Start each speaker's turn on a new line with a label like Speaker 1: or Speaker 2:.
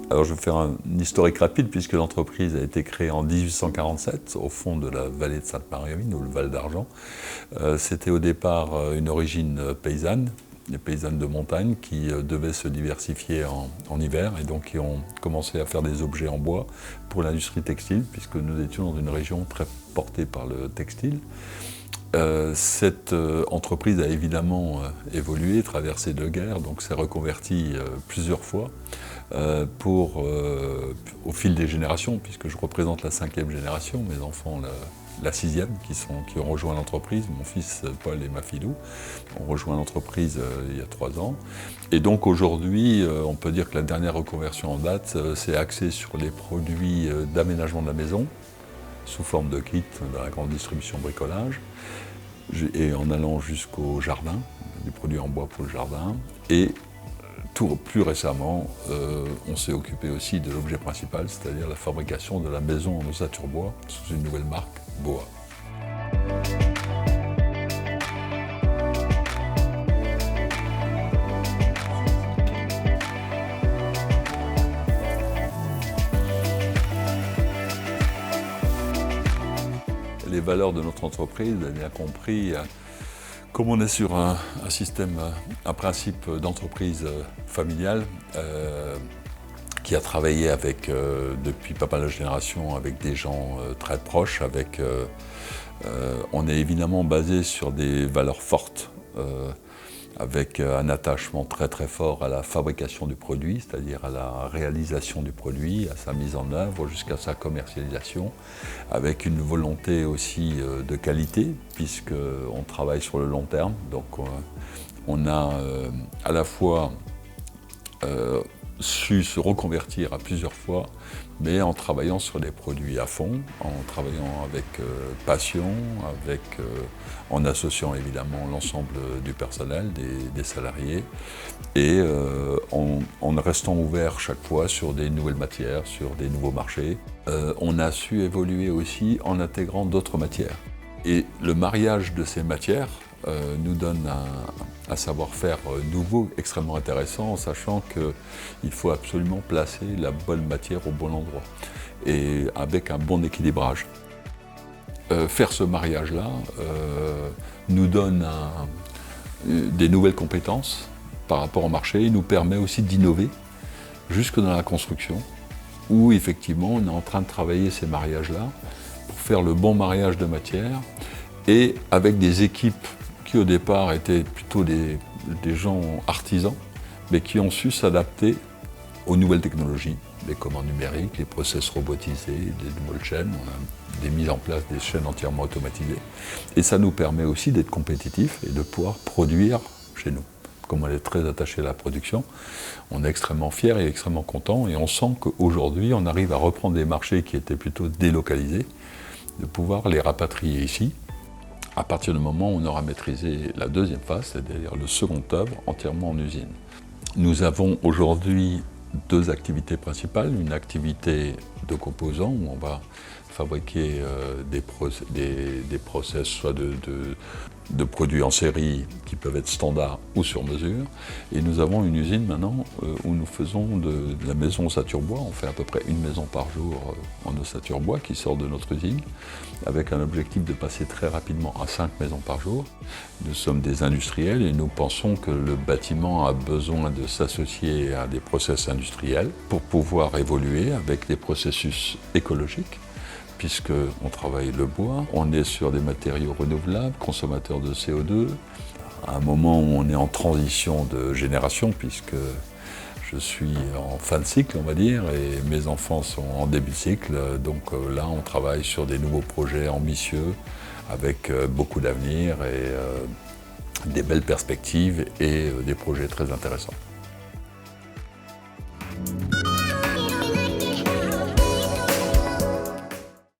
Speaker 1: Alors je vais faire un historique rapide puisque l'entreprise a été créée en 1847 au fond de la vallée de Sainte-Marie-aux-Mines ou le Val d'Argent. C'était au départ une origine paysanne, des paysannes de montagne qui devaient se diversifier en hiver et donc qui ont commencé à faire des objets en bois pour l'industrie textile puisque nous étions dans une région très portée par le textile. Cette entreprise a évidemment évolué, traversé deux guerres, donc s'est reconvertie plusieurs fois au fil des générations, puisque je représente la 5e génération, mes enfants la 6e qui ont rejoint l'entreprise, mon fils Paul et ma fille Lou ont rejoint l'entreprise il y a 3 ans. Et donc aujourd'hui, on peut dire que la dernière reconversion en date s'est axée sur les produits d'aménagement de la maison, sous forme de kit dans la grande distribution bricolage, et en allant jusqu'au jardin, des produits en bois pour le jardin. Et plus récemment, on s'est occupé aussi de l'objet principal, c'est-à-dire la fabrication de la maison en ossature bois sous une nouvelle marque, BOA. Les valeurs de notre entreprise, vous avez bien compris, comme on est sur un principe d'entreprise familiale qui a travaillé depuis pas mal de générations avec des gens très proches, on est évidemment basé sur des valeurs fortes, avec un attachement très très fort à la fabrication du produit, c'est-à-dire à la réalisation du produit, à sa mise en œuvre jusqu'à sa commercialisation, avec une volonté aussi de qualité, puisqu'on travaille sur le long terme. Donc on a à la fois su se reconvertir à plusieurs fois, mais en travaillant sur des produits à fond, en travaillant avec passion, en associant évidemment l'ensemble du personnel, des salariés, et en restant ouvert chaque fois sur des nouvelles matières, sur des nouveaux marchés. On a su évoluer aussi en intégrant d'autres matières. Et le mariage de ces matières nous donne un savoir-faire nouveau, extrêmement intéressant, en sachant qu'il faut absolument placer la bonne matière au bon endroit et avec un bon équilibrage. Faire ce mariage-là nous donne des nouvelles compétences par rapport au marché, il nous permet aussi d'innover jusque dans la construction, où effectivement on est en train de travailler ces mariages-là pour faire le bon mariage de matière et avec des équipes qui au départ étaient plutôt des gens artisans, mais qui ont su s'adapter aux nouvelles technologies, les commandes numériques, les process robotisés, des nouvelles chaînes. On a mis en place des chaînes entièrement automatisées. Et ça nous permet aussi d'être compétitifs et de pouvoir produire chez nous. Comme on est très attaché à la production, on est extrêmement fiers et extrêmement contents. Et on sent qu'aujourd'hui, on arrive à reprendre des marchés qui étaient plutôt délocalisés, de pouvoir les rapatrier ici, à partir du moment où on aura maîtrisé la deuxième phase, c'est-à-dire le second œuvre entièrement en usine. Nous avons aujourd'hui 2 activités principales, une activité de composants où on va fabriquer des process soit de produits en série qui peuvent être standards ou sur mesure. Et nous avons une usine maintenant où nous faisons de la maison ossature bois. On fait à peu près une maison par jour en ossature bois qui sort de notre usine, avec un objectif de passer très rapidement à 5 maisons par jour. Nous sommes des industriels et nous pensons que le bâtiment a besoin de s'associer à des process industriels pour pouvoir évoluer avec des processus écologiques, puisqu'on travaille le bois, on est sur des matériaux renouvelables, consommateurs de CO2, à un moment où on est en transition de génération, puisque je suis en fin de cycle, on va dire, et mes enfants sont en début de cycle. Donc là, on travaille sur des nouveaux projets ambitieux, avec beaucoup d'avenir et des belles perspectives et des projets très intéressants.